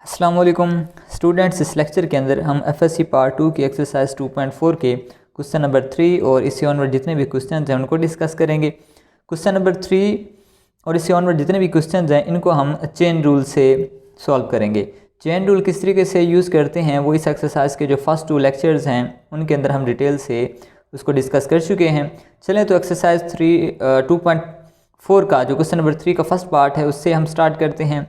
अस्सलाम वालेकुम स्टूडेंट्स। इस लेक्चर के अंदर हम एफएससी पार्ट 2 की एक्सरसाइज 2.4 के क्वेश्चन नंबर 3 और इससे ऑनवर्ड जितने भी क्वेश्चन हैं उनको डिस्कस करेंगे। क्वेश्चन नंबर 3 और इससे ऑनवर्ड जितने भी क्वेश्चन हैं इनको हम चेन रूल से सॉल्व करेंगे। चेन रूल किस तरीके से यूज़ करते हैं वो इस एक्सरसाइज के जो फर्स्ट 2 लेक्चर्स हैं उनके अंदर हम डिटेल से उसको डिस्कस कर चुके हैं। चलें तो एक्सरसाइज 2.4 का जो क्वेश्चन नंबर 3 का फर्स्ट पार्ट है उससे हम स्टार्ट करते हैं।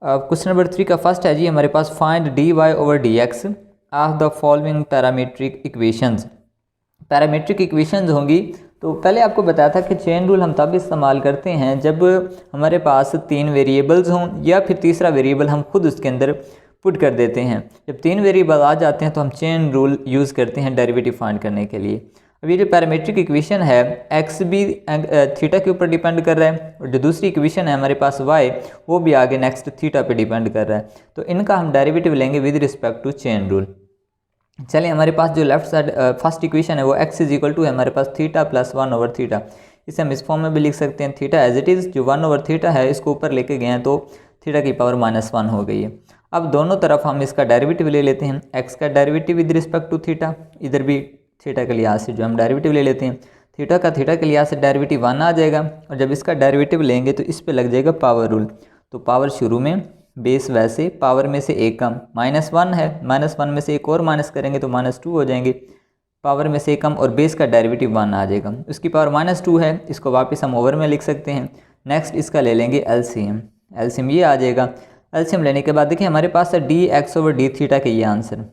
क्वेश्चन नंबर 3 का फर्स्ट है जी हमारे पास find d y over d x of the following parametric equations. Parametric equations होंगी तो पहले आपको बताया था कि चेन रूल हम तब इस्तेमाल करते हैं जब हमारे पास 3 वेरिएबल्स हों या फिर तीसरा वेरिएबल हम खुद उसके अंदर पुट कर देते हैं। जब 3 वेरिएबल आ जाते हैं तो हम चेन रूल यूज़ करते हैं डेरिवेटिव फाइंड करने के लिए। अब ये जो पैरामीट्रिक इक्वेशन है एक्स भी थीटा के ऊपर डिपेंड कर रहा है और जो दूसरी इक्वेशन है हमारे पास वाई वो भी आगे नेक्स्ट थीटा पे डिपेंड कर रहा है, तो इनका हम डेरिवेटिव लेंगे with respect to chain rule. चलिए हमारे पास जो लेफ्ट साइड फर्स्ट इक्वेशन है वो एक्स इज इक्वल टू है हमारे पास थीटा प्लस 1 ओवर थीटा। इसे हम इस फॉर्म में भी लिख सकते हैं थीटा एज इट इज़ जो 1 ओवर थीटा है इसको ऊपर लेके गए हैं तो थीटा की पावर -1 हो गई है। अब दोनों तरफ हम इसका डेरिवेटिव ले लेते हैं, एक्स का derivative with respect to theta, इधर भी थीटा के लिहाज से जो हम डेरिवेटिव ले लेते हैं थीटा के लिहाज से डेरिवेटिव 1 आ जाएगा और जब इसका डेरिवेटिव लेंगे तो इस पे लग जाएगा पावर रूल। तो पावर शुरू में बेस वैसे पावर में से एक कम -1 है, -1 में से एक और माइनस करेंगे तो -2 हो जाएंगे, पावर में से एक कम और बेस का डेरिवेटिव 1 आ जाएगा। उसकी पावर -2 है, इसको वापस हम ओवर में लिख सकते हैं। नेक्स्ट इसका ले लेंगे एलसीएम, एलसीएम ये आ जाएगा। एलसीएम लेने के बाद देखिए हमारे पास है D x over d theta के ये आंसर,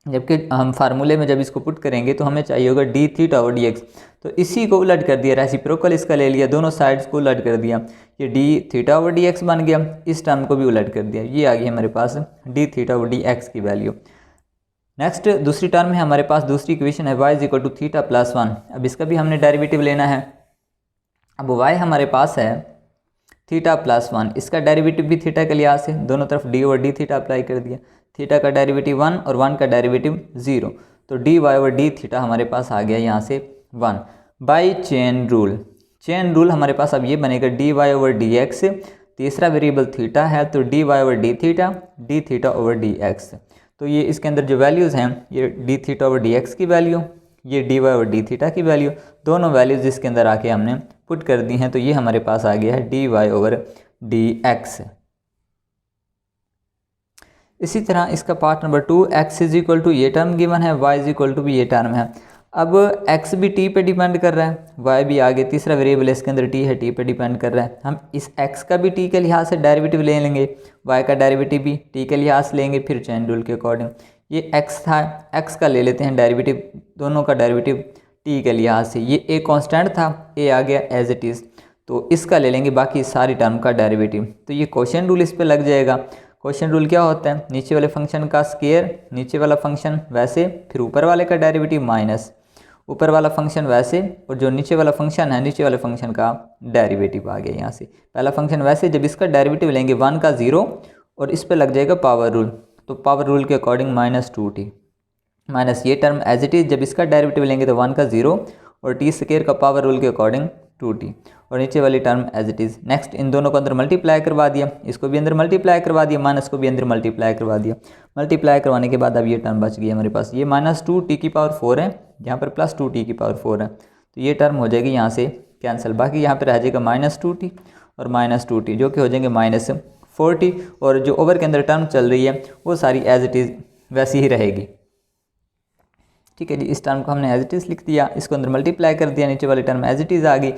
जबकि हम फार्मूले में जब इसको पुट करेंगे तो हमें चाहिए होगा D theta over d x, तो इसी को उलट कर दिया, रेसिप्रोकल इसका ले लिया, दोनों साइड्स को उलट कर दिया, ये d theta over d x बन गया, इस टर्म को भी उलट कर दिया, ये आ गई हमारे पास d theta over d x की वैल्यू। नेक्स्ट दूसरी टर्म है हमारे पास, दूसरी इक्वेशन है y is equal to theta plus 1। अब इसका भी हमने डेरिवेटिव लेना है। अब वाई हमारे पास है थीटा प्लस 1, इसका डेरिवेटिव भी थीटा के लिहाज से दोनों तरफ D over d theta apply कर दिया, थीटा का डेरिवेटिव 1 और 1 का डेरिवेटिव 0, तो d y over d theta हमारे पास आ गया यहाँ से 1 by chain rule. Chain rule हमारे पास अब ये बनेगा d y over d x, तीसरा वेरिएबल थीटा है तो d y over d theta over d x. तो ये इसके अंदर जो वैल्यूज़ हैं ये d theta over d x की वैल्यू, ये d y over d theta की वैल्यू, दोनों वैल्यूज़ इसके अंदर आके हमने पुट कर दी हैं, तो ये हमारे पास आ गया है d y over d x. इसी तरह इसका part number 2 x is equal to ये टर्म गिवन है, वाई इज इक्वल टू भी ये टर्म है। अब एक्स भी टी पे डिपेंड कर रहा है, वाई भी आगे तीसरा वेरिएबल इसके अंदर टी है, टी पे डिपेंड कर रहा है। हम इस एक्स का भी टी के लिहाज से डेरिवेटिव ले लेंगे, वाई का डेरिवेटिव भी टी के लिहाज से लेंगे, फिर चेन रूल के अकॉर्डिंग ये एक्स था, एक्स का ले लेते हैं डेरिवेटिव, दोनों का डेरिवेटिव टी के लिहाज से, ये ए कांस्टेंट था, ए आ गया एज इट इज़, तो इसका ले लेंगे बाकी सारी टर्म का डेरिवेटिव, तो ये क्वोशिएंट रूल इस पे लग जाएगा। क्वोशिएंट रूल क्या होता है, नीचे वाले फंक्शन का स्क्वायर, नीचे वाला फंक्शन वैसे, फिर ऊपर वाले का डेरिवेटिव माइनस ऊपर वाला फंक्शन वैसे, और जो नीचे वाला फंक्शन है नीचे वाले फंक्शन का डेरिवेटिव आ गया यहाँ से। पहला फंक्शन वैसे, जब इसका डेरिवेटिव लेंगे 1 का 0 और इस पे लग जाएगा पावर रूल, तो पावर रूल के अकॉर्डिंग -2t माइनस ये टर्म एज इट इज़, जब इसका डेरिवेटिव लेंगे तो 1 का 0 और टी स्क्वायर का पावर रूल के अकॉर्डिंग 2t और नीचे वाली term as it is. Next इन दोनों को अंदर मल्टीप्लाई करवा दिया, इसको भी अंदर मल्टीप्लाई करवा दिया, माइनस को भी अंदर मल्टीप्लाई करवा दिया। मल्टीप्लाई करवाने के बाद अब ये टर्म बच गई हमारे पास, ये -2t की पावर 4 है, यहाँ पर +2t की पावर 4 है, तो ये टर्म हो जाएगी यहाँ से कैंसिल, बाकी यहाँ पर रह जाएगा -2t और -2t जो कि हो जाएंगे -4t, और जो ओवर के अंदर टर्म चल रही है वो सारी एज इट इज़ वैसी ही रहेगी। ठीक है जी, इस टर्म को हमने एज इट इज़ लिख दिया, इसको अंदर मल्टीप्लाई कर दिया, नीचे वाली टर्म एज इट इज़ आ गई।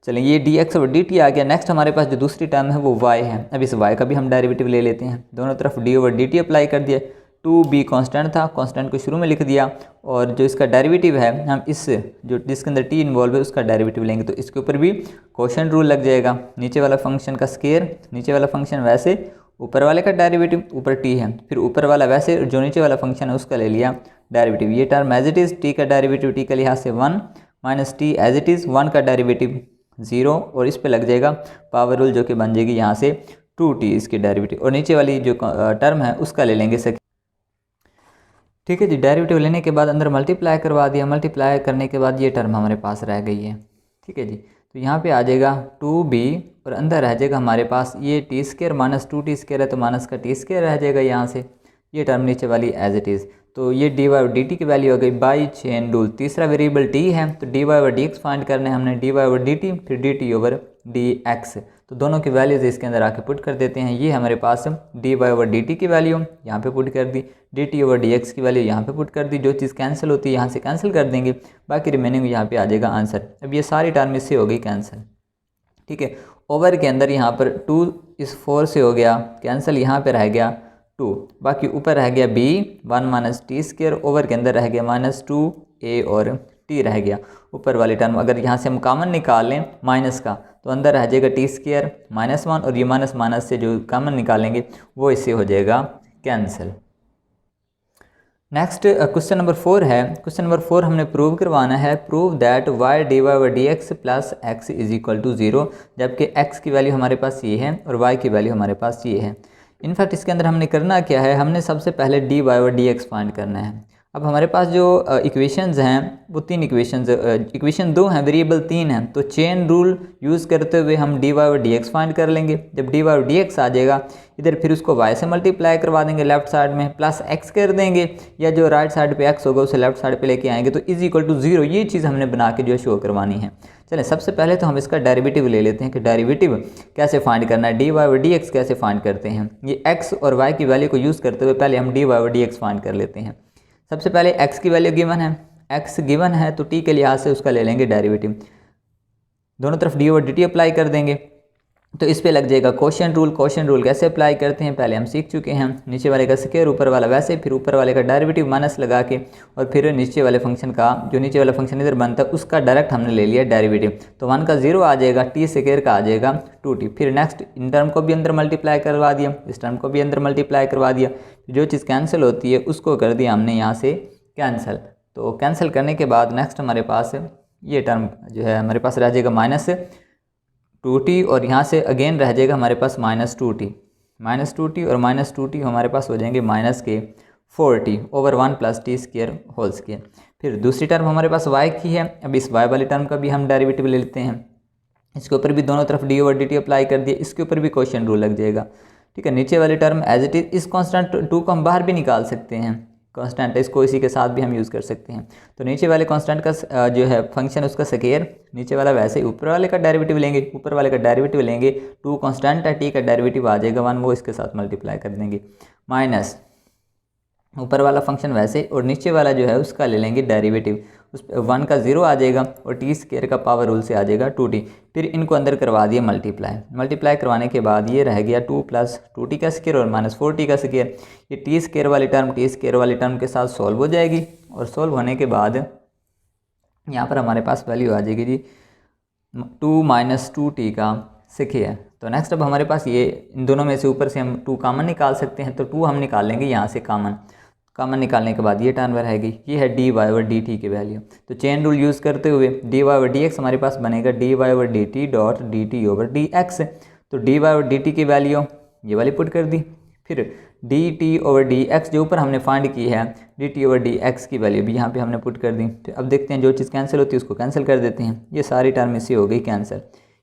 चलें ये डी एक्स और डी टी आ गया। नेक्स्ट हमारे पास जो दूसरी टर्म है वो वाई है, अब इस वाई का भी हम डेरिवेटिव ले लेते हैं, दोनों तरफ D over D T apply कर दिया, 2b कांस्टेंट था, कांस्टेंट को शुरू में लिख दिया, और जो इसका डेरिवेटिव है हम इस जो जिसके अंदर टी इन्वॉल्व है उसका डेरिवेटिव लेंगे, तो इसके ऊपर भी क्वोशिएंट रूल लग जाएगा, नीचे वाला फंक्शन का स्क्वायर, नीचे वाला फंक्शन वैसे, ऊपर वाले का डेरिवेटिव, ऊपर टी है, फिर ऊपर वाला वैसे, जो नीचे वाला फंक्शन है उसका ले लिया डेरिवेटिव, ये term as it is, t का डेरिवेटिव टी के लिहाज से 1 minus t as it is, 1 का डेरिवेटिव 0 और इस पे लग जाएगा पावर रूल जो कि बन जाएगी यहाँ से 2t इसकी डेरिवेटिव, और नीचे वाली जो टर्म है उसका ले लेंगे सेकंड। ठीक है जी, डेरिवेटिव लेने के बाद अंदर मल्टीप्लाई करवा दिया, मल्टीप्लाई करने के बाद ये टर्म हमारे पास रह गई है। ठीक है जी, तो यहाँ पे आ जाएगा 2b और अंदर रह जाएगा हमारे पास ये टी स्क्वायर माइनस 2t² है, तो माइनस का t² रह जाएगा यहाँ से, ये टर्म नीचे वाली एज इट इज़। तो ये dy/dt की वैल्यू हो गई बाई चेन रूल। तीसरा वेरिएबल t है, तो dy/dx फाइंड करना है हमने, dy/dt फिर dt/dx, तो दोनों की वैल्यूज़ इसके अंदर आके पुट कर देते हैं। ये हमारे पास dy/dt की वैल्यू यहाँ पे पुट कर दी, dt/dx की वैल्यू यहाँ पे पुट कर दी। जो चीज़ कैंसिल होती है यहाँ से कैंसिल कर देंगे, बाकी रिमेनिंग यहाँ पे आ जाएगा आंसर। अब ये सारी टर्म इससे हो गई कैंसिल, ठीक है। ओवर के अंदर यहाँ पर 2 इस 4 से हो गया कैंसिल, यहाँ पे रह गया 2, बाकी ऊपर रह गया b 1 - t², ओवर के अंदर रह गया -2a और t रह गया। ऊपर वाली टर्म अगर यहाँ से हम कॉमन निकाल लें माइनस का, तो अंदर रह जाएगा t² -1 और ये माइनस माइनस से जो कॉमन निकालेंगे वो इससे हो जाएगा कैंसिल। नेक्स्ट क्वेश्चन नंबर 4 है। क्वेश्चन नंबर 4 हमने प्रूव करवाना है, prove that y dy/dx plus x is equal to 0, जबकि x की वैल्यू हमारे पास ये है और y की वैल्यू हमारे पास ये है। इनफैक्ट इसके अंदर हमने करना क्या है, हमने सबसे पहले dy/dx फाइंड करना है। अब हमारे पास जो इक्वेशंस हैं वो 3 इक्वेशन 2 हैं, वेरिएबल 3 हैं, तो चेन रूल यूज़ करते हुए हम dy/dx फाइंड कर लेंगे। जब dy/dx आ जाएगा इधर फिर उसको y से मल्टीप्लाई करवा देंगे लेफ्ट साइड में, प्लस x कर देंगे, या जो राइट साइड पे x होगा उसे लेफ्ट साइड पे लेके आएंगे, तो इज इक्वल टू 0 ये चीज़ हमने बना के जो है शो करवानी है। चलें सबसे पहले तो हम इसका डेरिवेटिव ले लेते हैं कि डेरिवेटिव कैसे फाइंड करना है, dy/dx कैसे फाइंड करते हैं। ये x और y की वैल्यू को यूज़ करते हुए पहले हम dy/dx फाइंड कर लेते हैं। सबसे पहले x की वैल्यू गिवन है, x गिवन है तो t के लिहाज से उसका ले लेंगे डेरिवेटिव, दोनों तरफ dy/dt अप्लाई कर देंगे, तो इस पे लग जाएगा क्वोशिएंट रूल। क्वोशिएंट रूल कैसे अप्लाई करते हैं पहले हम सीख चुके हैं, नीचे वाले का स्क्वायर ऊपर वाला वैसे, फिर ऊपर वाले का डेरिवेटिव माइनस लगा के, और फिर नीचे वाले फंक्शन का जो नीचे वाला फंक्शन इधर बनता है उसका डायरेक्ट हमने ले लिया डेरिवेटिव, तो 1 का 0 आ जाएगा, t² का आ जाएगा 2t। फिर नेक्स्ट इन टर्म को भी अंदर मल्टीप्लाई करवा दिया, इस टर्म को भी अंदर मल्टीप्लाई करवा दिया, जो चीज़ कैंसिल होती है उसको कर दिया हमने यहाँ से कैंसिल। तो कैंसिल करने के बाद नेक्स्ट हमारे पास ये टर्म जो है हमारे पास रह जाएगा -2t, और यहाँ से अगेन रह जाएगा हमारे पास -2t और -2t हमारे पास हो जाएंगे -4t over 1 + t² whole square. फिर दूसरी टर्म हमारे पास y की है, अब इस y वाली टर्म का भी हम डेरिवेटिव ले लेते हैं, इसके ऊपर भी दोनों तरफ dy/dt अप्लाई कर दिया, इसके ऊपर भी क्वोशिएंट रूल लग जाएगा, ठीक है। नीचे वाली टर्म एज इट इज़, इस कांस्टेंट 2 को हम बाहर भी निकाल सकते हैं, कांस्टेंट है इसको इसी के साथ भी हम यूज़ कर सकते हैं। तो नीचे वाले कांस्टेंट का जो है फंक्शन उसका स्क्वायर, नीचे वाला वैसे ही ऊपर वाले का डेरिवेटिव लेंगे, ऊपर वाले का डेरिवेटिव लेंगे, 2 कांस्टेंट है, t का डेरिवेटिव आ जाएगा 1, वो इसके साथ मल्टीप्लाई कर देंगे, माइनस ऊपर वाला फंक्शन वैसे, और नीचे वाला जो है उसका ले लेंगे डेरिवेटिव, उस 1 का 0 आ जाएगा और t² का पावर रूल से आ जाएगा 2t। फिर इनको अंदर करवा दिया मल्टीप्लाई करवाने के बाद ये रह गया 2 + 2t का स्क्वायर और -4t का स्क्वायर। ये t² वाली टर्म के साथ सॉल्व हो जाएगी, और सॉल्व होने के बाद यहाँ पर हमारे पास वैल्यू आ जाएगी जी 2 - 2t का स्क्वायर। तो नेक्स्ट अब हमारे पास ये इन दोनों में से ऊपर से हम 2 कॉमन निकाल सकते हैं, तो 2 हम निकाल लेंगे यहाँ से कॉमन निकालने के बाद ये टर्म रहेगी, ये है dy/dt की वैल्यू। तो चेन रूल यूज़ करते हुए dy/dx हमारे पास बनेगा dy/dt डॉट dt/dx। तो dy/dt की वैल्यू ये वाली पुट कर दी, फिर dt/dx जो ऊपर हमने फाइंड की है dt/dx की वैल्यू भी यहाँ पे हमने पुट कर दी। तो अब देखते हैं जो चीज़ कैंसिल होती है उसको कैंसिल कर देते हैं, ये सारी टर्म इससे हो गई कैंसिल,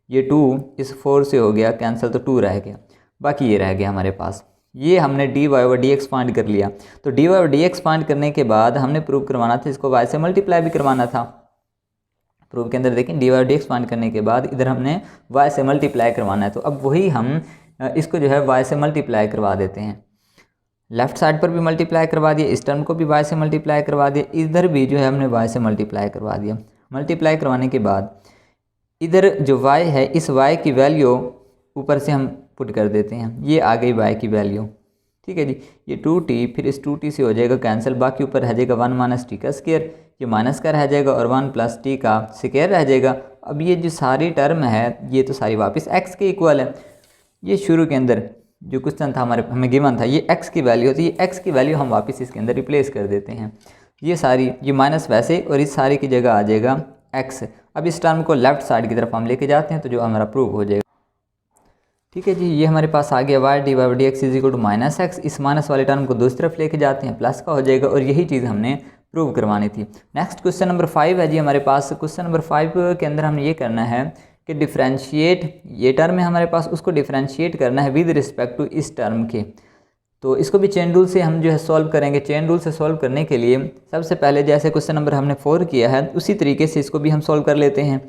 ये 2 इस 4 से हो गया कैंसिल, तो 2 रह गया, बाकी ये रह गया हमारे पास। ये हमने dy/dx फाइंड कर लिया। तो dy/dx फाइंड करने के बाद हमने प्रूव करवाना था, इसको y से मल्टीप्लाई भी करवाना था। प्रूव के अंदर देखें dy/dx फाइंड करने के बाद इधर हमने y से मल्टीप्लाई करवाना है, तो अब वही हम इसको जो है y से मल्टीप्लाई करवा देते हैं। लेफ्ट साइड पर भी मल्टीप्लाई करवा दिया, इस टर्म को भी y से मल्टीप्लाई करवा दिया, इधर भी जो है हमने y से मल्टीप्लाई करवा दिया। मल्टीप्लाई करवाने के बाद इधर जो y है, इस y की वैल्यू ऊपर से हम पुट कर देते हैं, ये आ गई y की वैल्यू, ठीक है जी। ये 2t फिर इस 2t से हो जाएगा कैंसिल, बाकी ऊपर रह जाएगा 1 - t का स्क्वायर, ये माइनस का रह जाएगा और 1 + t का स्क्वायर रह जाएगा। अब ये जो सारी टर्म है ये तो सारी वापस x के इक्वल है। ये शुरू के अंदर जो क्वेश्चन था हमें गिवन था, ये x की वैल्यू होती है, ये x की वैल्यू हम वापस इसके अंदर रिप्लेस कर देते हैं, ये सारी ये माइनस वैसे और इस सारी की जगह आ जाएगा x। अब इस टर्म को लेफ्ट साइड की तरफ हम लेके जाते हैं तो जो हमारा प्रूव हो जाएगा, ठीक है जी। ये हमारे पास आ गया y dy/dx = -x, इस माइनस वाले टर्म को दूसरी तरफ लेके जाते हैं, प्लस का हो जाएगा, और यही चीज़ हमने प्रूव करवानी थी। नेक्स्ट क्वेश्चन नंबर 5 है जी हमारे पास। क्वेश्चन नंबर 5 के अंदर हमने ये करना है कि डिफ्रेंशिएट, ये टर्म है हमारे पास, उसको डिफ्रेंशिएट करना है विद रिस्पेक्ट टू इस टर्म के। तो इसको भी चेन रूल से हम जो है सॉल्व करेंगे। चेन रूल से सॉल्व करने के लिए सबसे पहले जैसे क्वेश्चन नंबर हमने 4 किया है उसी तरीके से इसको भी हम सॉल्व कर लेते हैं।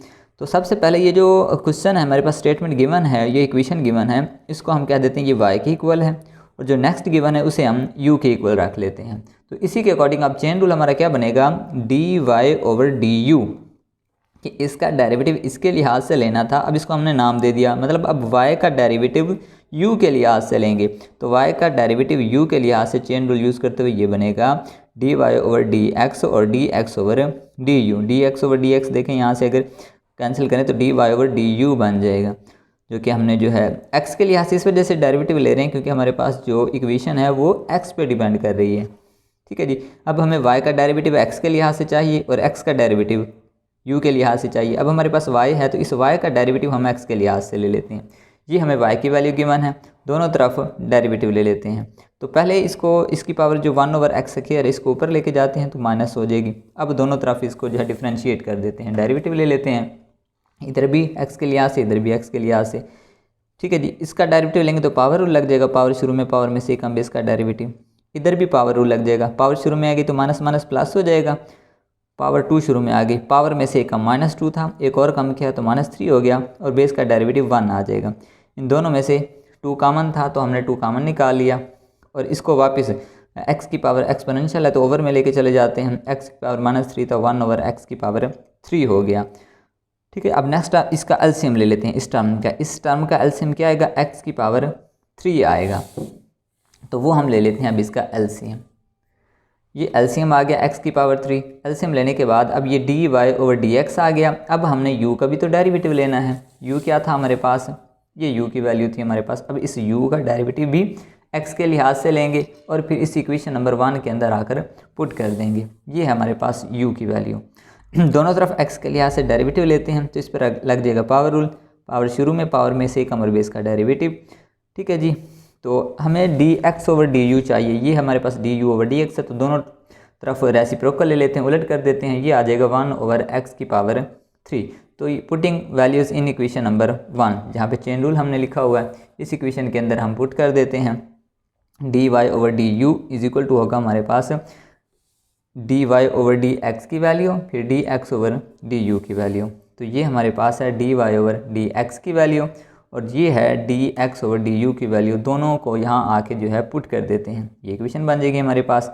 तो सबसे पहले ये जो क्वेश्चन है हमारे पास स्टेटमेंट गिवन है, ये इक्वेशन गिवन है, इसको हम कह देते हैं ये y के इक्वल है, और जो नेक्स्ट गिवन है उसे हम u के इक्वल रख लेते हैं। तो इसी के अकॉर्डिंग अब चेन रूल हमारा क्या बनेगा, dy/du, कि इसका डेरिवेटिव इसके लिहाज से लेना था, अब इसको हमने नाम दे दिया, मतलब अब y का डेरिवेटिव u के लिहाज से लेंगे। तो y का डेरिवेटिव u के लिहाज से चेन रूल यूज़ करते हुए ये बनेगा dy/dx और dx/du। dx/dx देखें यहाँ से अगर कैंसिल करें तो dy/du बन जाएगा, जो कि हमने जो है x के लिहाज से इस वजह से डेरिवेटिव ले रहे हैं क्योंकि हमारे पास जो इक्वेशन है वो x पे डिपेंड कर रही है। ठीक है जी। अब हमें y का डेरिवेटिव x के लिहाज से चाहिए और x का डेरिवेटिव u के लिहाज से चाहिए। अब हमारे पास y है तो इस y का डेरिवेटिव हम x के लिहाज से ले लेते हैं। ये हमें y की वैल्यू गिवन है, दोनों तरफ डेरिवेटिव ले लेते हैं। तो पहले इसको, इसकी पावर जो 1/x² है इसको ऊपर लेके जाते हैं तो माइनस हो जाएगी। अब दोनों तरफ इसको जो है डिफ्रेंशिएट कर देते हैं, डेरिवेटिव ले लेते हैं, इधर भी x के लिहाज से इधर भी x के लिहाज से। ठीक है जी। इसका डेरिवेटिव लेंगे तो पावर रूल लग जाएगा, पावर शुरू में पावर में से कम बेस का डेरिवेटिव, इधर भी पावर रूल लग जाएगा, पावर शुरू में आ गई तो माइनस माइनस प्लस हो जाएगा, पावर 2 शुरू में आ गई, पावर में से कम -2 था, एक और कम किया तो -3 हो गया, और बेस का डेरिवेटिव 1 आ जाएगा। इन दोनों में से 2 कॉमन था तो हमने 2 कॉमन निकाल लिया, और इसको वापस x की पावर एक्सपोनेंशियल है तो ओवर में लेके चले जाते हैं, x की पावर -3 तो 1/x की पावर 3 हो गया। ठीक है। अब नेक्स्ट इसका एलसीएम ले लेते हैं इस टर्म का एलसीएम क्या आएगा, x की पावर 3 आएगा, तो वो हम ले लेते हैं अब इसका एलसीएम। ये एलसीएम आ गया x की पावर 3। एलसीएम लेने के बाद अब ये dy/dx आ गया। अब हमने u का भी तो डेरिवेटिव लेना है। u क्या था हमारे पास, ये u की वैल्यू थी हमारे पास। अब इस u का डेरिवेटिव भी x के लिहाज से लेंगे और फिर इस इक्वेशन नंबर 1 के अंदर आकर पुट कर देंगे। ये है हमारे पास u की वैल्यू। दोनों तरफ x के लिहाज से डेरिवेटिव लेते हैं तो इस पर लग जाएगा पावर रूल, पावर शुरू में पावर में से कम और बेस का डेरिवेटिव। ठीक है जी। तो हमें dx/du चाहिए, ये हमारे पास du/dx है, तो दोनों तरफ रेसिप्रोकल ले लेते हैं, उलट कर देते हैं, ये आ जाएगा 1/x की पावर 3। तो putting values in equation number 1, जहाँ पे चेन रूल हमने लिखा हुआ है इस इक्वेशन के अंदर हम पुट कर देते हैं। dy/du इज इक्वल टू होगा हमारे पास dy/dx की वैल्यू, फिर dx/du की वैल्यू। तो ये हमारे पास है dy/dx की वैल्यू और ये है dx/du की वैल्यू। दोनों को यहाँ आके जो है पुट कर देते हैं, ये इक्वेशन बन जाएगी हमारे पास।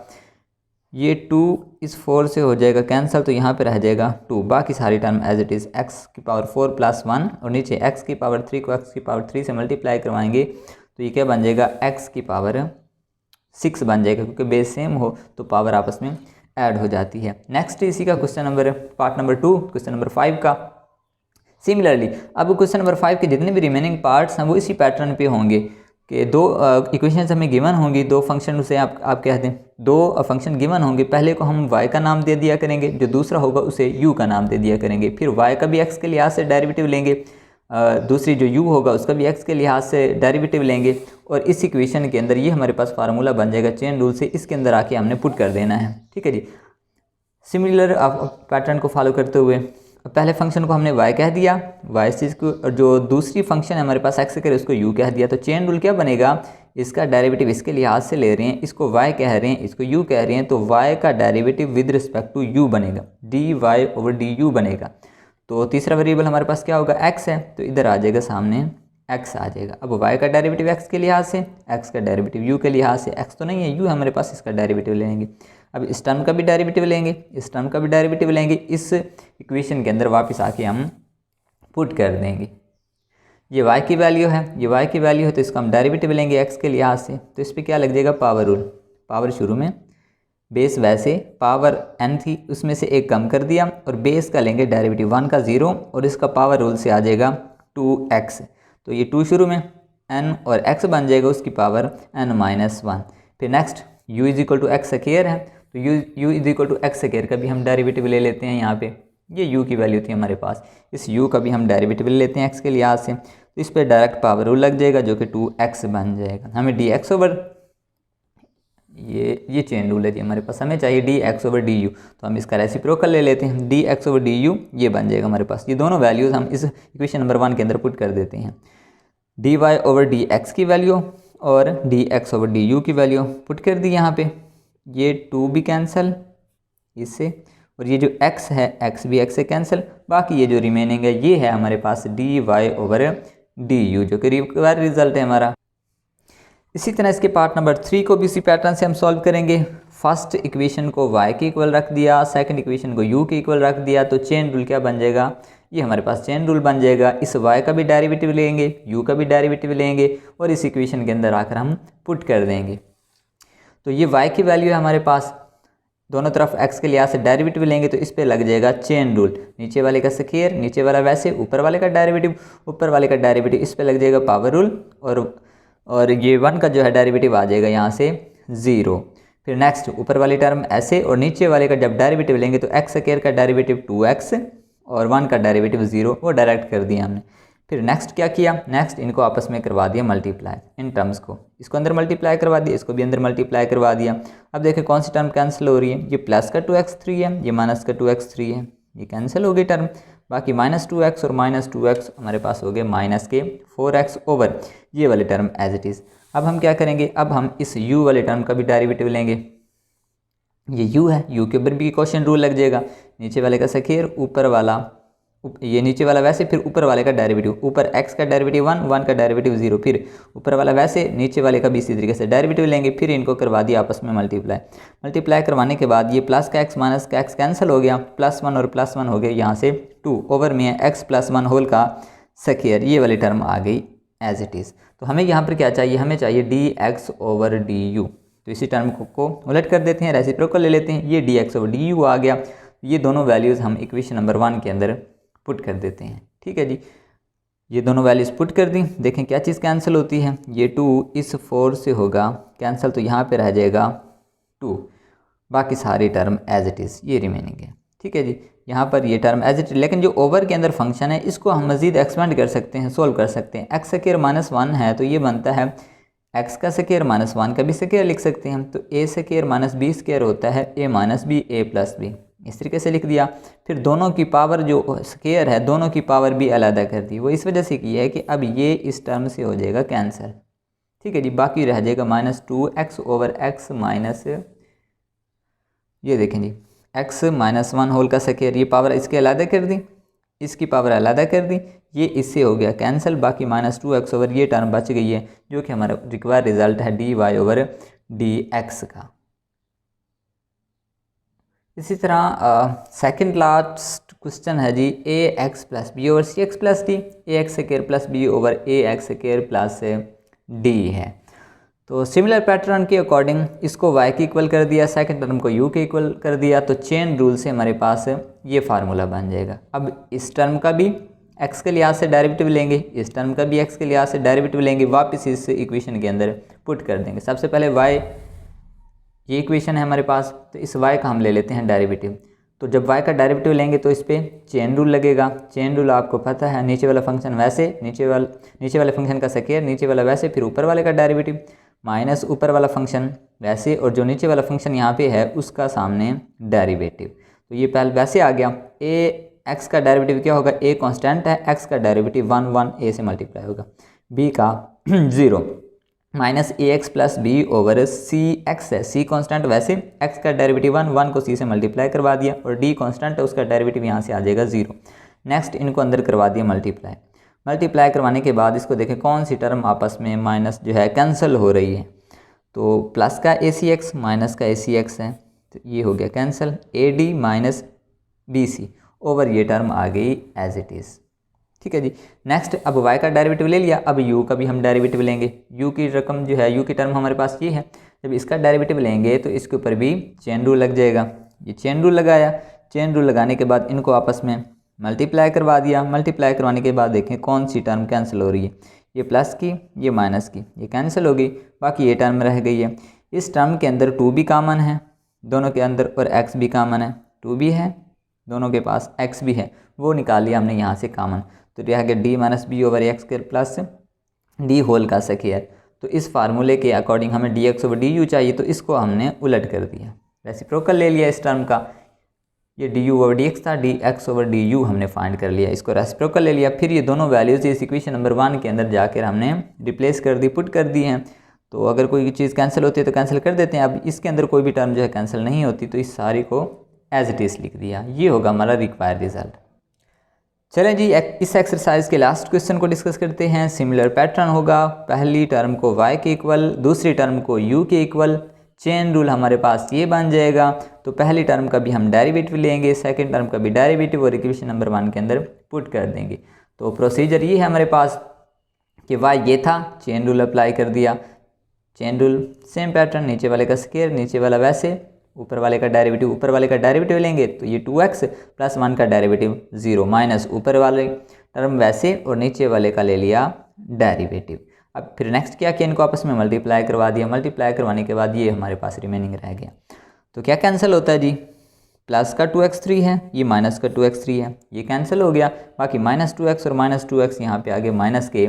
ये 2 इस 4 से हो जाएगा कैंसिल, तो यहाँ पे रह जाएगा 2, बाकी सारी term as it is x की पावर 4 + 1 और नीचे x की पावर 3 को x की पावर 3 से मल्टीप्लाई करवाएंगे तो ये क्या बन जाएगा, x की पावर 6 बन जाएगा, क्योंकि बेस सेम हो तो पावर आपस में ऐड हो जाती है। नेक्स्ट इसी का question number part number 2, question number 5 का। सिमिलरली अब क्वेश्चन नंबर 5 के जितने भी रिमेनिंग पार्ट्स हैं वो इसी पैटर्न पे होंगे कि 2 इक्वेशंस हमें गिवन होंगी, 2 फंक्शन उसे आप कह दें, 2 फंक्शन गिवन होंगे। पहले को हम y का नाम दे दिया करेंगे, जो दूसरा होगा उसे u का नाम दे दिया करेंगे, फिर y का भी x के लिहाज से डेरिवेटिव लेंगे, दूसरी जो u होगा उसका भी x के लिहाज से डेरिवेटिव लेंगे, और इस इक्वेशन के अंदर ये हमारे पास फार्मूला बन जाएगा चेन रूल से, इसके अंदर आके हमने पुट कर देना है। ठीक है जी। सिमिलर पैटर्न को फॉलो करते हुए पहले फंक्शन को हमने y कह दिया, y चीज़ को, और जो दूसरी फंक्शन है हमारे पास x करे उसको u कह दिया। तो चेन रूल क्या बनेगा, इसका डेरिवेटिव इसके लिहाज से ले रहे हैं, इसको y कह रहे हैं, इसको u कह रहे हैं, तो y का derivative with respect to u बनेगा, dy/du बनेगा। तो तीसरा वेरिएबल हमारे पास क्या होगा, x है, तो इधर आ जाएगा सामने x आ जाएगा। अब y का डेरिवेटिव x के लिहाज से, x का डेरिवेटिव u के लिहाज से, x तो नहीं है u है हमारे पास, इसका डेरिवेटिव लेंगे। अब इस टर्म का भी डेरिवेटिव लेंगे, इस टर्म का भी डेरिवेटिव लेंगे, इस इक्वेशन के अंदर वापस आके हम पुट कर देंगे। ये y की वैल्यू है, ये y की वैल्यू है, तो इसका हम डेरिवेटिव लेंगे x के लिहाज से, तो इस पर क्या लग जाएगा, पावर रूल, पावर शुरू में बेस वैसे पावर n थी उसमें से एक कम कर दिया, और बेस का लेंगे डेरिवेटिव 1 का 0 और इसका पावर रूल से आ जाएगा 2x। तो ये 2 शुरू में n और x बन जाएगा उसकी पावर n-1। फिर next u is equal to x square है, तो u is equal to x square का भी हम डेरिवेटिव ले लेते हैं। यहाँ पे ये u की वैल्यू थी हमारे पास, इस u का भी हम डेरिवेटिव ले लेते हैं x के लिहाज से, तो इस पर डायरेक्ट पावर रूल लग जाएगा जो कि 2x बन जाएगा। हमें ये चेन रूल है जी हमारे पास, हमें चाहिए D x over d you, तो हम इसका रेसिप्रोकल ले लेते हैं, D x over d you ये बन जाएगा हमारे पास। ये दोनों वैल्यूज़ हम इस इक्वेशन नंबर 1 के अंदर पुट कर देते हैं। D y over d x की वैल्यू और d x over d u की वैल्यू पुट कर दी यहाँ पे। ये 2 भी कैंसिल इससे, और ये जो x है x भी x से कैंसिल, बाकी ये जो रिमेनिंग है ये है हमारे पास d y over d u, जो कि रिक्वायर्ड रिजल्ट है हमारा। इसी तरह इसके पार्ट नंबर 3 को भी इसी पैटर्न से हम सॉल्व करेंगे। फर्स्ट इक्वेशन को y के इक्वल रख दिया, सेकंड इक्वेशन को u के इक्वल रख दिया, तो चेन रूल क्या बन जाएगा, ये हमारे पास चेन रूल बन जाएगा। इस y का भी डेरिवेटिव लेंगे, u का भी डेरिवेटिव लेंगे और इस इक्वेशन के अंदर आकर हम पुट कर देंगे। तो ये y की वैल्यू है हमारे पास, दोनों तरफ x के लिहाज से डेरिवेटिव लेंगे तो इस पे लग जाएगा चेन रूल, नीचे वाले का स्क्वायर, नीचे वाला वैसे, ऊपर वाले का डेरिवेटिव, ऊपर वाले का डेरिवेटिव इस पे लग जाएगा पावर रूल, और ये 1 का जो है डेरिवेटिव आ जाएगा यहाँ से 0। फिर नेक्स्ट ऊपर वाली टर्म ऐसे, और नीचे वाले का जब डेरिवेटिव लेंगे तो एक्स स्क्वायर का डेरिवेटिव 2x और 1 का डेरिवेटिव 0, वो डायरेक्ट कर दिया हमने। फिर नेक्स्ट क्या किया, नेक्स्ट इनको आपस में करवा दिया मल्टीप्लाई, इन टर्म्स को इसको अंदर मल्टीप्लाई करवा दिया, इसको भी अंदर मल्टीप्लाई करवा दिया। अब देखें कौन सी टर्म कैंसिल हो रही है, ये प्लस का 2x3 है, ये माइनस का 2x3 है, ये कैंसिल हो गई टर्म। बाकी -2x और -2x हमारे पास हो गए माइनस के 4x ओवर ये वाली टर्म एज इट इज़। अब हम क्या करेंगे, अब हम इस u वाले टर्म का भी डेरिवेटिव लेंगे। ये u है, u के ऊपर भी क्वेश्चन रूल लग जाएगा, नीचे वाले का स्क्वायर, ऊपर वाला ये नीचे वाला वैसे, फिर ऊपर वाले का डेरिवेटिव, ऊपर x का डेरिवेटिव 1, 1 का डेरिवेटिव 0, फिर ऊपर वाला वैसे, नीचे वाले का भी इसी तरीके से डेरिवेटिव लेंगे, फिर इनको करवा दिया आपस में मल्टीप्लाई करवाने के बाद ये प्लस का x माइनस का x कैंसिल हो गया, +1 और +1 हो गए यहाँ से 2 ओवर में है x + 1 होल का स्क्वायर, ये वाली टर्म आ गई एज इट इज़। तो हमें यहाँ पर क्या चाहिए, हमें चाहिए D x over d you, तो इसी टर्म को उलट कर देते हैं, रेसिप्रोकल ले लेते हैं, ये d x over d u आ गया। ये दोनों वैल्यूज़ हम इक्वेशन नंबर 1 के अंदर पुट कर देते हैं। ठीक है जी, ये दोनों वैल्यूज़ पुट कर दी, देखें क्या चीज़ कैंसिल होती है, ये 2 इस 4 से होगा कैंसिल, तो यहाँ पे रह जाएगा 2, बाकी सारी टर्म एज इट इज़ ये रिमेनिंग है। ठीक है जी, यहाँ पर ये टर्म एज इट इज, लेकिन जो ओवर के अंदर फंक्शन है इसको हम मज़ीद एक्सपेंड कर सकते हैं, सोल्व कर सकते हैं। एक्स स्क्वायर -1 है तो ये बनता है एक्स का स्क्वायर -1 का भी स्क्वायर लिख सकते हैं हम, तो a square minus b square होता है a minus b a plus b, इस तरीके से लिख दिया। फिर दोनों की पावर जो स्क्वायर है दोनों की पावर भी अलग कर दी, वो इस वजह से की है कि अब ये इस टर्म से हो जाएगा कैंसिल। ठीक है जी, बाकी रह जाएगा -2x ओवर x माइनस, ये देखें जी x -1 होल का स्क्वायर, ये पावर इसके अलग कर दी, इसकी पावर अलग कर दी, ये इससे हो गया कैंसिल, बाकी -2x ओवर ये टर्म बच गई है, जो कि हमारा रिक्वायर्ड रिजल्ट है dy ओवर dx का। इसी तरह सेकंड लास्ट क्वेश्चन है जी ax plus b over cx plus d, ax square plus b over ax square plus d है। तो सिमिलर पैटर्न के अकॉर्डिंग इसको y के इक्वल कर दिया, सेकंड टर्म को u के इक्वल कर दिया, तो चेन रूल से हमारे पास ये फार्मूला बन जाएगा। अब इस टर्म का भी x के लिहाज से डेरिवेटिव लेंगे, इस टर्म का भी x के लिहाज से डेरिवेटिव लेंगे, वापस इस इक्वेशन के अंदर पुट कर देंगे। सबसे पहले y, ये इक्वेशन है हमारे पास, तो इस y का हम ले लेते हैं डेरिवेटिव। तो जब y का डेरिवेटिव लेंगे तो इस पर चेन रूल लगेगा। चेन रूल आपको पता है, नीचे वाला फंक्शन वैसे, नीचे वाले फंक्शन का स्क्वायर, नीचे वाला वैसे, फिर ऊपर वाले का डेरिवेटिव माइनस ऊपर वाला फंक्शन वैसे, और जो नीचे वाला फंक्शन यहाँ पे है उसका सामने डेरिवेटिव। तो ये पहले वैसे आ गया, a x का डेरिवेटिव क्या होगा, a कांस्टेंट है, x का डेरिवेटिव 1 a से मल्टीप्लाई होगा, b का 0 minus ax plus b over cx है, c कांस्टेंट वैसे, x का डेरिवेटिव 1 को c से मल्टीप्लाई करवा दिया, और d कांस्टेंट है उसका डेरिवेटिव यहाँ से आ जाएगा 0। नेक्स्ट इनको अंदर करवा दिया मल्टीप्लाई करवाने के बाद इसको देखें कौन सी टर्म आपस में माइनस जो है कैंसिल हो रही है, तो प्लस का ac(x) माइनस का ac(x) है, तो ये हो गया cancel, ad minus bc over ये टर्म आ गई एज इट इज़। ठीक है जी, नेक्स्ट अब y का डेरिवेटिव ले लिया, अब u का भी हम डेरिवेटिव लेंगे। u की रकम जो है, u की टर्म हमारे पास ये है, जब इसका डेरिवेटिव लेंगे तो इसके ऊपर भी चेन रूल लग जाएगा। ये चेन रूल लगाया, चेन रूल लगाने के बाद इनको आपस में मल्टीप्लाई करवा दिया। मल्टीप्लाई करवाने के बाद देखें कौन सी टर्म कैंसिल हो रही है, ये प्लस की, ये माइनस की, ये कैंसिल हो गई, बाकी ये टर्म रह गई है। इस टर्म के अंदर 2 भी कॉमन है दोनों के अंदर, और x भी कॉमन है, 2 भी है दोनों के पास, x भी है, वो निकाल लिया हमने यहाँ से कॉमन, तो रह गया d minus b over x square plus d whole का स्क्वायर। तो इस फार्मूले के अकॉर्डिंग हमें dx/du चाहिए, तो इसको हमने उलट कर दिया, रेसिप्रोकल ले लिया इस टर्म का। ये du/dx था, dx/du हमने फाइंड कर लिया, इसको रेसिप्रोकल ले लिया। फिर ये दोनों वैल्यूज़ इस इक्वेशन नंबर 1 के अंदर जाकर हमने रिप्लेस कर दी, पुट कर दी हैं। तो अगर कोई चीज़ कैंसिल होती है तो कैंसिल कर देते हैं। अब इसके अंदर कोई भी टर्म जो है कैंसिल नहीं होती, तो इस सारी को एज इट इज़ लिख दिया। ये होगा हमारा रिक्वायर्ड रिजल्ट। चलें जी, इस एक्सरसाइज के लास्ट क्वेश्चन को डिस्कस करते हैं। सिमिलर पैटर्न होगा, पहली टर्म को y के इक्वल, दूसरी टर्म को u के इक्वल। चेन रूल हमारे पास ये बन जाएगा। तो पहली टर्म का भी हम डेरिवेटिव लेंगे, सेकंड टर्म का भी डेरिवेटिव, और इक्वेशन नंबर 1 के अंदर पुट कर देंगे। तो प्रोसीजर ये है हमारे पास कि y ये था, चेन रूल अप्लाई कर दिया। चेन रूल सेम पैटर्न, नीचे वाले का स्क्वायर, नीचे वाला वैसे, ऊपर वाले का डेरिवेटिव, ऊपर वाले का डेरिवेटिव लेंगे तो ये 2x + 1 का डेरिवेटिव 0 माइनस ऊपर वाले टर्म वैसे और नीचे वाले का ले लिया डेरिवेटिव। अब फिर नेक्स्ट क्या किया, इनको आपस में मल्टीप्लाई करवा दिया। मल्टीप्लाई करवाने के बाद ये हमारे पास रिमेनिंग रह गया। तो क्या कैंसिल होता है जी, प्लस का 2x3 है, ये माइनस का 2x3 है, ये कैंसिल हो गया। बाकी -2x और -2x यहाँ पे आगे माइनस के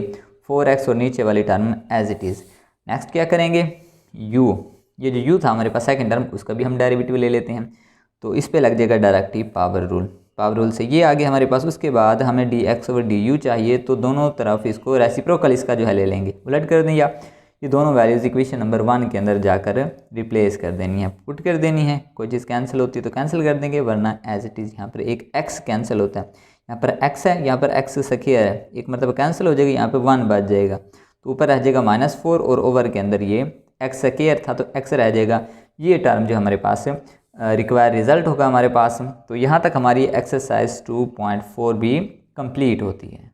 4x और नीचे वाली term as it is. Next क्या करेंगे, u, ये जो u था हमारे पास सेकंड टर्म, उसका भी हम डेरिवेटिव ले लेते हैं। तो इस पे लग जाएगा directive power rule. Power rule से ये आगे हमारे पास। उसके बाद हमें dx/du चाहिए, तो दोनों तरफ इसको रेसिप्रोकल इसका जो है ले लेंगे, उलट कर दिया। ये दोनों वैल्यूज़ इक्वेशन नंबर 1 के अंदर जाकर रिप्लेस कर देनी है, पुट कर देनी है। कोई चीज़ कैंसिल होती है तो कैंसिल कर देंगे, वरना एज इट इज़ यहाँ पर एक x कैंसिल होता है। यहाँ पर x है, यहाँ पर x स्क्वायर है, एक मतलब कैंसिल हो जाएगा, यहाँ पर 1 बच जाएगा। तो ऊपर रह जाएगा -4 और ओवर के अंदर ये x स्क्वायर था तो x रह जाएगा। ये टर्म जो हमारे पास रिक्वायर रिजल्ट होगा हमारे पास। तो यहाँ तक हमारी एक्सरसाइज 2.4 भी कंप्लीट होती है।